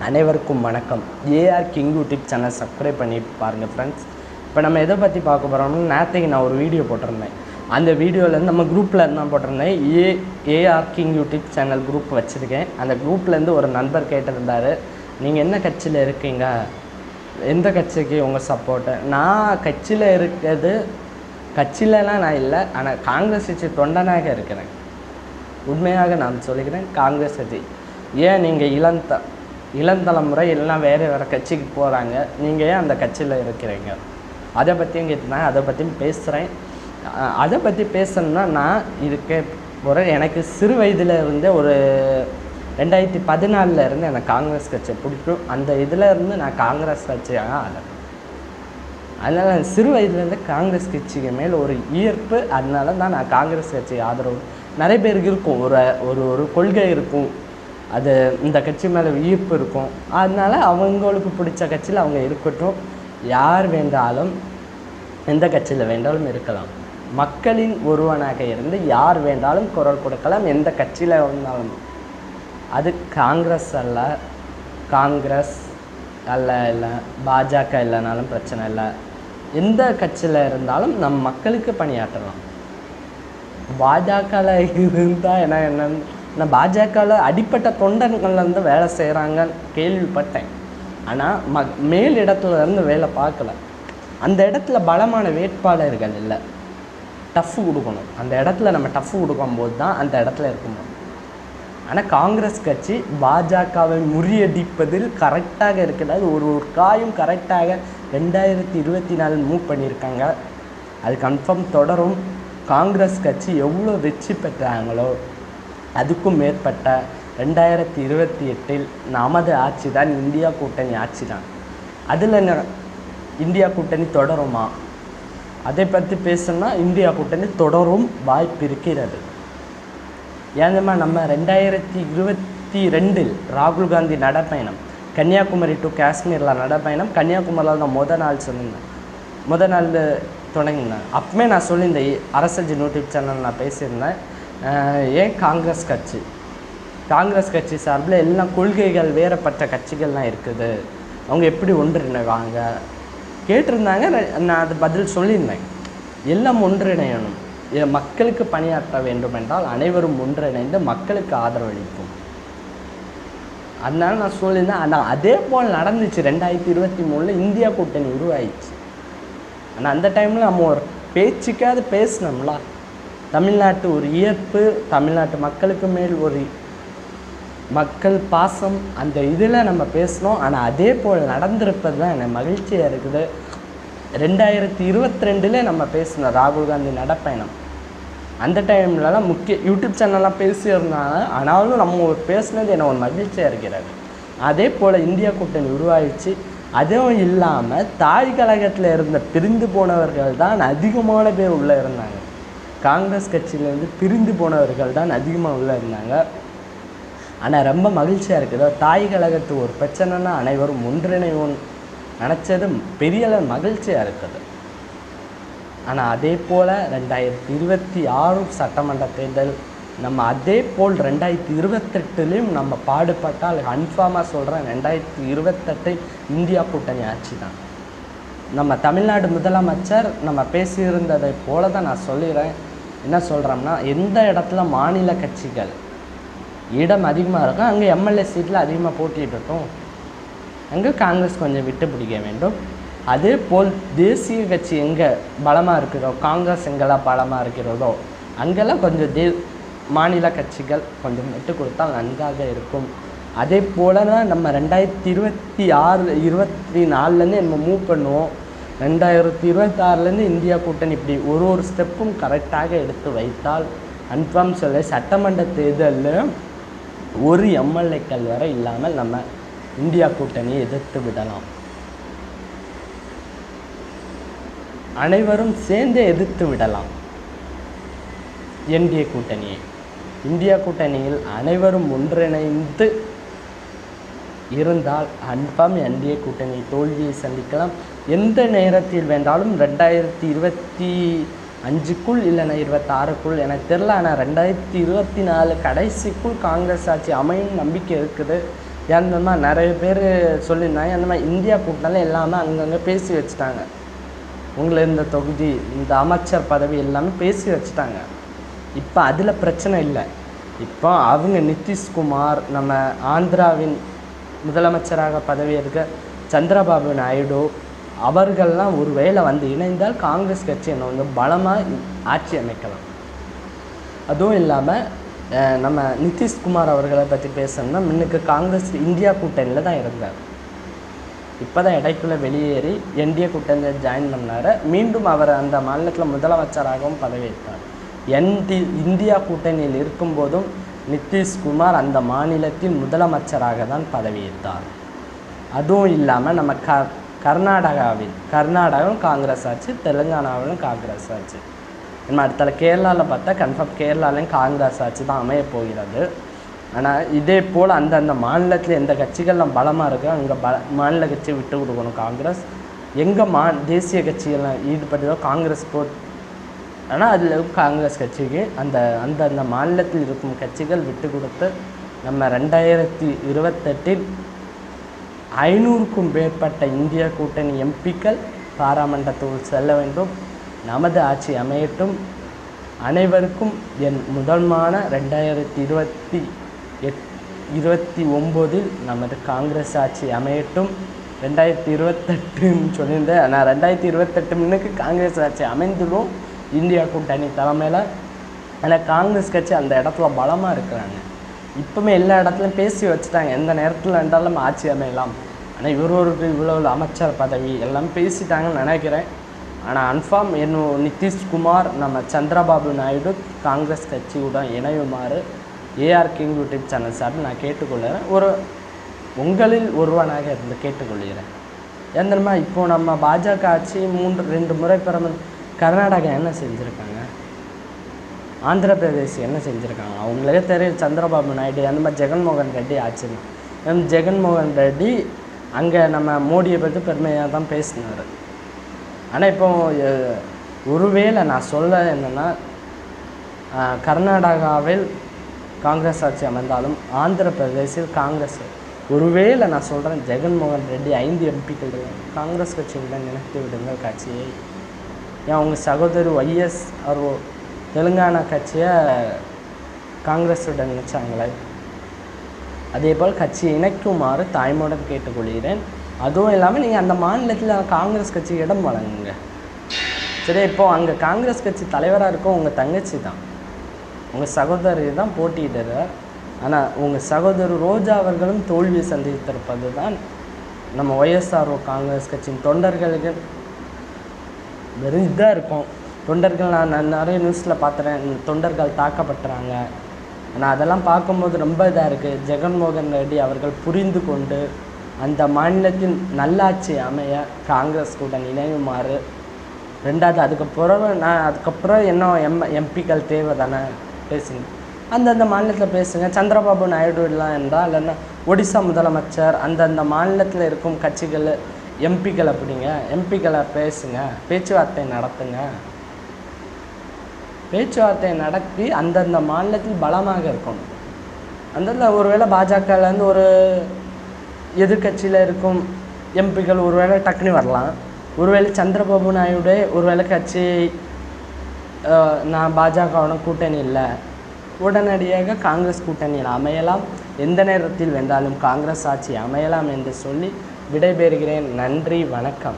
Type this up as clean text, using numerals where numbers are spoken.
அனைவருக்கும் வணக்கம். AR king YouTube channel subscribe பண்ணி பாருங்கள் ஃப்ரெண்ட்ஸ். இப்போ நம்ம எதை பற்றி பார்க்க போகிறோம்னா, நேற்றுக்கு நான் ஒரு வீடியோ போட்டிருந்தேன். அந்த வீடியோலேருந்து நம்ம குரூப்பில் தான் போட்டிருந்தேன். AR king YouTube channel group வச்சுருக்கேன். அந்த குரூப்லேருந்து ஒரு நண்பர் கேட்டிருந்தார், நீங்கள் என்ன கட்சியில் இருக்கீங்க, எந்த கட்சிக்கு உங்கள் சப்போர்ட்டு? நான் கட்சியில் இருக்கிறது, கட்சியிலலாம் நான் இல்லை, ஆனால் காங்கிரஸ் கட்சி தொண்டனாக இருக்கிறேன். உண்மையாக நான் சொல்லிக்கிறேன், காங்கிரஸ் கட்சி. ஏன் நீங்கள் இளந்தலைமுறை எல்லாம் வேறு கட்சிக்கு போகிறாங்க, நீங்கள் ஏன் அந்த கட்சியில் இருக்கிறீங்க? அதை பற்றியும் கேட்டுருந்தாங்க, அதை பற்றியும் பேசுகிறேன். அதை பற்றி பேசணுன்னா நான் இருக்கே போகிறேன். எனக்கு சிறு வயதில் இருந்தே ஒரு 2014 இருந்து எனக்கு காங்கிரஸ் கட்சியை பிடிக்கும். அந்த இதில் இருந்து நான் காங்கிரஸ் கட்சியாக ஆகிறேன். அதனால் சிறு வயதுலேருந்து காங்கிரஸ் கட்சிக்கு மேல் ஒரு ஈர்ப்பு. அதனால தான் நான் காங்கிரஸ் கட்சி ஆதரவு. நிறைய பேருக்கு இருக்கும், ஒரு கொள்கை இருக்கும், அது இந்த கட்சி மேலே ஈர்ப்பு இருக்கும். அதனால் அவங்களுக்கு பிடிச்ச கட்சியில் அவங்க இருக்கட்டும். யார் வேண்டாலும் எந்த கட்சியில் வேண்டாலும் இருக்கலாம். மக்களின் ஒருவனாக இருந்து யார் வேண்டாலும் குரல் கொடுக்கலாம், எந்த கட்சியில் இருந்தாலும். அது காங்கிரஸ் அல்ல, காங்கிரஸ் இல்லை பாஜக இல்லைனாலும் பிரச்சனை இல்லை. எந்த கட்சியில் இருந்தாலும் நம் மக்களுக்கு பணியாற்றலாம். பாஜகவில் இருந்தால் என்னன்னு நான் பாஜகவில் அடிப்பட்ட தொண்டன்கள்லேருந்து வேலை செய்கிறாங்கன்னு கேள்விப்பட்டேன். ஆனால் மேல் இடத்துல இருந்து வேலை பார்க்கல. அந்த இடத்துல பலமான வேட்பாளர்கள் இல்லை. டஃப் கொடுக்கணும். அந்த இடத்துல நம்ம டஃப் கொடுக்கும்போது தான் அந்த இடத்துல இருக்கணும். ஆனால் காங்கிரஸ் கட்சி பாஜகவை முறியடிப்பதில் கரெக்டாக இருக்கிறது. ஒரு காயும் கரெக்டாக 2024 மூவ் பண்ணியிருக்காங்க. அது கன்ஃபார்ம் தொடரும். காங்கிரஸ் கட்சி எவ்வளோ வெற்றி பெற்றாங்களோ அதுக்கும் மேற்பட்ட 2028 நமது ஆட்சி தான், இந்தியா கூட்டணி ஆட்சி தான். அதில் இந்தியா கூட்டணி தொடருமா? அதை பற்றி பேசணும்னா இந்தியா கூட்டணி தொடரும் வாய்ப்பு இருக்கிறது. ஏன்னா நம்ம 2022 ராகுல் காந்தி நடைப்பயணம், கன்னியாகுமரி டு காஷ்மீரில் நடைப்பயணம். கன்னியாகுமரியில் தான் முத நாள் தொடங்கினேன். அப்பவுமே நான் சொல்லியிருந்தேன், அரசு யூடியூப் சேனல் நான் பேசியிருந்தேன். ஏன் காங்கிரஸ் கட்சி சார்பில் எல்லாம் கொள்கைகள் வேறுபட்ட கட்சிகள்லாம் இருக்குது, அவங்க எப்படி ஒன்றிணைவாங்க கேட்டிருந்தாங்க. நான் அது பதில் சொல்லியிருந்தேன். எல்லாம் ஒன்றிணையணும். மக்களுக்கு பணியாற்ற வேண்டும் என்றால் அனைவரும் ஒன்றிணைந்து மக்களுக்கு ஆதரவளிப்போம். அதனால நான் சொல்லியிருந்தேன். ஆனால் அதே போல் நடந்துச்சு. 2023 இந்தியா கூட்டணி உருவாயிடுச்சு. ஆனால் அந்த டைமில் நம்ம ஒரு பேச்சுக்காவது பேசினோம்ல. தமிழ்நாட்டு ஒரு ஈர்ப்பு, தமிழ்நாட்டு மக்களுக்கு மேல் ஒரு மக்கள் பாசம், அந்த இதில் நம்ம பேசினோம். ஆனால் அதே போல் நடந்திருப்பது தான் எனக்கு மகிழ்ச்சியாக இருக்குது. 2022 நம்ம பேசினோம் ராகுல் காந்தி நடைப்பயணம். அந்த டைம்லலாம் முக்கிய யூடியூப் சேனல்லாம் பேசியிருந்தாங்க. ஆனாலும் நம்ம பேசினது எனக்கு ஒரு மகிழ்ச்சியாக இருக்கிறது. அதே போல் இந்தியா கூட்டணி உருவாயிடுச்சு. அதுவும் இல்லாமல் தாய் கழகத்தில் இருந்த பிரிந்து போனவர்கள் தான் அதிகமான பேர் உள்ளே இருந்தாங்க. காங்கிரஸ் கட்சியிலேருந்து பிரிந்து போனவர்கள் தான் அதிகமாக உள்ளே இருந்தாங்க. ஆனால் ரொம்ப மகிழ்ச்சியாக இருக்குது. தாய் கழகத்து ஒரு பிரச்சனைனா அனைவரும் ஒன்றிணைவோம் நினச்சது பெரிய அளவு மகிழ்ச்சியாக இருக்குது. ஆனால் அதே போல் 2026 சட்டமன்ற தேர்தல் நம்ம அதே போல் 2028 நம்ம பாடுபட்டால் கன்ஃபார்மாக சொல்கிறேன், 2028 இந்தியா கூட்டணி ஆட்சி தான். நம்ம தமிழ்நாடு முதலமைச்சர் நம்ம பேசியிருந்ததை போல தான் நான் சொல்லிடுறேன். என்ன சொல்கிறோம்னா, எந்த இடத்துல மாநில கட்சிகள் இடம் அதிகமாக இருக்கும் அங்கே எம்எல்ஏ சீட்டில் அதிகமாக போட்டியிட்டோம், அங்கே காங்கிரஸ் கொஞ்சம் விட்டு பிடிக்க வேண்டும். அதே போல் தேசிய கட்சி எங்கே பலமாக இருக்கிறதோ, காங்கிரஸ் எங்கெல்லாம் பலமாக இருக்கிறதோ அங்கெல்லாம் கொஞ்சம் மாநில கட்சிகள் கொஞ்சம் விட்டு கொடுத்தால் நன்றாக இருக்கும். அதே போல் தான் நம்ம 2024 நம்ம மூவ் பண்ணுவோம். 2026 இந்தியா கூட்டணி இப்படி ஒரு ஸ்டெப்பும் கரெக்டாக எடுத்து வைத்தால் கன்ஃபார்ம் சொல்ல சட்டமன்ற தேர்தலில் ஒரு எம்எல்ஏக்கள் வரை இல்லாமல் நம்ம இந்தியா கூட்டணியை எதிர்த்து விடலாம். அனைவரும் சேர்ந்து எதிர்த்து விடலாம் என்டிஏ கூட்டணியை. இந்தியா கூட்டணியில் அனைவரும் ஒன்றிணைந்து இருந்தால் கன்ஃபார்ம் என்டிஏ கூட்டணி தோல்வியை சந்திக்கலாம். எந்த நேரத்தில் வேண்டாலும் 2025 இல்லைன்னா 26 எனக்கு தெரில. ஆனால் 2024 கடைசிக்குள் காங்கிரஸ் ஆட்சி அமையும் நம்பிக்கை இருக்குது. ஏன்னா நிறைய பேர் சொல்லியிருந்தாங்க, அந்த மாதிரி இந்தியா கூட்டணியில் எல்லாமே அங்கங்கே பேசி வச்சுட்டாங்க. உங்களை இந்த தொகுதி, இந்த அமைச்சர் பதவி எல்லாமே பேசி வச்சுட்டாங்க. இப்போ அதில் பிரச்சனை இல்லை. இப்போ அவங்க நிதிஷ்குமார், நம்ம ஆந்திராவின் முதலமைச்சராக பதவியேற்க சந்திரபாபு நாயுடு அவர்கள்லாம் ஒரு வேளை வந்து இணைந்தால் காங்கிரஸ் கட்சி என்ன வந்து பலமாக ஆட்சி அமைக்கலாம். அதுவும் இல்லாமல் நம்ம நிதிஷ்குமார் அவர்களை பற்றி பேசணும்னா, முன்னுக்கு காங்கிரஸ் இந்தியா கூட்டணியில் தான் இருந்தார். இப்போ தான் இடைக்குள்ளே வெளியேறி என்டிஏ கூட்டணியில் ஜாயின் பண்ணார். மீண்டும் அவர் அந்த மாநிலத்தில் முதலமைச்சராகவும் பதவியேற்றார். இந்தியா கூட்டணியில் இருக்கும்போதும் நிதிஷ்குமார் அந்த மாநிலத்தின் முதலமைச்சராக தான் பதவியேற்றார். அதுவும் இல்லாமல் நம்ம கர்நாடகாவும் காங்கிரஸ் ஆச்சு, தெலுங்கானாவிலும் காங்கிரஸ் ஆச்சு. நம்ம அடுத்த கேரளாவில் பார்த்தா கன்ஃபார்ம் கேரளாலையும் காங்கிரஸ் ஆட்சி தான் அமைய போகிறது. ஆனால் இதே போல் அந்தந்த மாநிலத்தில் எந்த கட்சிகள்லாம் பலமாக இருக்கோ அங்கே மாநில கட்சியை விட்டு கொடுக்கணும் காங்கிரஸ். எங்கே தேசிய கட்சிகள்லாம் ஈடுபட்டதோ காங்கிரஸ் ஆனால் அதில் காங்கிரஸ் கட்சிக்கு அந்தந்த மாநிலத்தில் இருக்கும் கட்சிகள் விட்டு கொடுத்து நம்ம 2028 500க்கும் மேற்பட்ட இந்திய கூட்டணி எம்பிக்கள் பாராளுமன்றத்துக்குள் செல்ல வேண்டும். நமது ஆட்சி அமையட்டும். அனைவருக்கும் என் முதன்மான 2029 நமது காங்கிரஸ் ஆட்சி அமையட்டும். 2028 சொல்லியிருந்தேன். நான் 2028 முன்னுக்கு காங்கிரஸ் ஆட்சி அமைந்துடும் இந்தியா கூட்டணி தலைமையில். ஆனால் காங்கிரஸ் கட்சி அந்த இடத்துல பலமாக இருக்கிறாங்க. இப்போவுமே எல்லா இடத்துலையும் பேசி வச்சுட்டாங்க, எந்த நேரத்தில் இருந்தாலும் ஆட்சி அமையலாம். ஆனால் இவருக்கு இவ்வளோ அமைச்சர் பதவி எல்லாம் பேசிட்டாங்கன்னு நினைக்கிறேன். ஆனால் அன்ஃபார்ம் இன்னும் நிதிஷ்குமார், நம்ம சந்திரபாபு நாயுடு காங்கிரஸ் கட்சியுடன் இணையுமாறு ஏஆர் கிங் யூடியூப் சேனல் சார்பில் நான் கேட்டுக்கொள்கிறேன். உங்களில் ஒருவனாக இருந்து கேட்டுக்கொள்கிறேன். ஏன்னா இப்போது நம்ம பாஜக ஆட்சி 2 முறை கர்நாடகா என்ன செஞ்சுருக்காங்க, ஆந்திர பிரதேஷ் என்ன செஞ்சுருக்காங்க அவங்களுக்கே தெரியும். சந்திரபாபு நாயுடு அந்த மாதிரி ஜெகன்மோகன் ரெட்டி ஆச்சுன்னு. ஜெகன்மோகன் ரெட்டி அங்கே நம்ம மோடியை பற்றி பெருமையாக தான் பேசினார். ஆனால் இப்போ ஒருவேளை நான் சொல்ல என்னென்னா, கர்நாடகாவில் காங்கிரஸ் ஆட்சி அமைந்தாலும் ஆந்திர பிரதேசில் காங்கிரஸ், ஒருவேளை நான் சொல்கிறேன் ஜெகன்மோகன் ரெட்டி 5 எம்பிக்கள் காங்கிரஸ் கட்சியுடன் நினைத்து விடுங்கள் கட்சியை. ஏன் அவங்க சகோதரி YS அவர் தெலுங்கானா கட்சியை காங்கிரஸுடன் நினைச்சாங்களே, அதே போல் கட்சியை இணைக்குமாறு தாய்மொழியுடன் கேட்டுக்கொள்கிறேன். அதுவும் இல்லாமல் நீங்கள் அந்த மாநிலத்தில் காங்கிரஸ் கட்சி இடம் வழங்குங்க. சரி, இப்போது அங்கே காங்கிரஸ் கட்சி தலைவராக இருக்கும் உங்கள் தங்கச்சி தான், உங்கள் சகோதரி தான் போட்டியிடுறார். ஆனால் உங்கள் சகோதரி ரோஜா அவர்களும் தோல்வி சந்தித்திருப்பது தான் நம்ம YSRO காங்கிரஸ் கட்சியின் தொண்டர்களுக்கு வெறும் இதாக இருக்கும். தொண்டர்கள் நான் நிறைய நியூஸில் பார்த்துறேன், தொண்டர்கள் தாக்கப்பட்டுறாங்க. ஆனால் அதெல்லாம் பார்க்கும்போது ரொம்ப இதாக இருக்குது. ஜெகன்மோகன் ரெட்டி அவர்கள் புரிந்து கொண்டு அந்த மாநிலத்தின் நல்லாட்சி அமைய காங்கிரஸ் கூட இணையுமாறு. 2வது அதுக்கப்புறம் என்ன எம்பிக்கள் தேவை தானே பேசுங்க, அந்தந்த மாநிலத்தில் பேசுங்க. சந்திரபாபு நாயுடு எல்லாம் என்றால் இல்லைன்னா ஒடிசா முதலமைச்சர் அந்தந்த மாநிலத்தில் இருக்கும் கட்சிகள் எம்பிக்கள் அப்படிங்க, எம்பிக்களை பேசுங்க, பேச்சுவார்த்தை நடத்துங்க. பேச்சுவார்த்தை நடத்தி அந்தந்த மாநிலத்தில் பலமாக இருக்கணும். அந்தந்த ஒருவேளை பாஜகலேருந்து ஒரு எதிர்கட்சியில் இருக்கும் எம்பிக்கள் ஒருவேளை டக்குன்னு வரலாம். ஒருவேளை சந்திரபாபு நாயுடு ஒருவேளை கட்சி நான் பாஜகவோட கூட்டணி இல்லை, உடனடியாக காங்கிரஸ் கூட்டணியில் அமையலாம். எந்த நேரத்தில் வென்றாலும் காங்கிரஸ் ஆட்சி அமையலாம் என்று சொல்லி விடைபெறுகிறேன். நன்றி, வணக்கம்.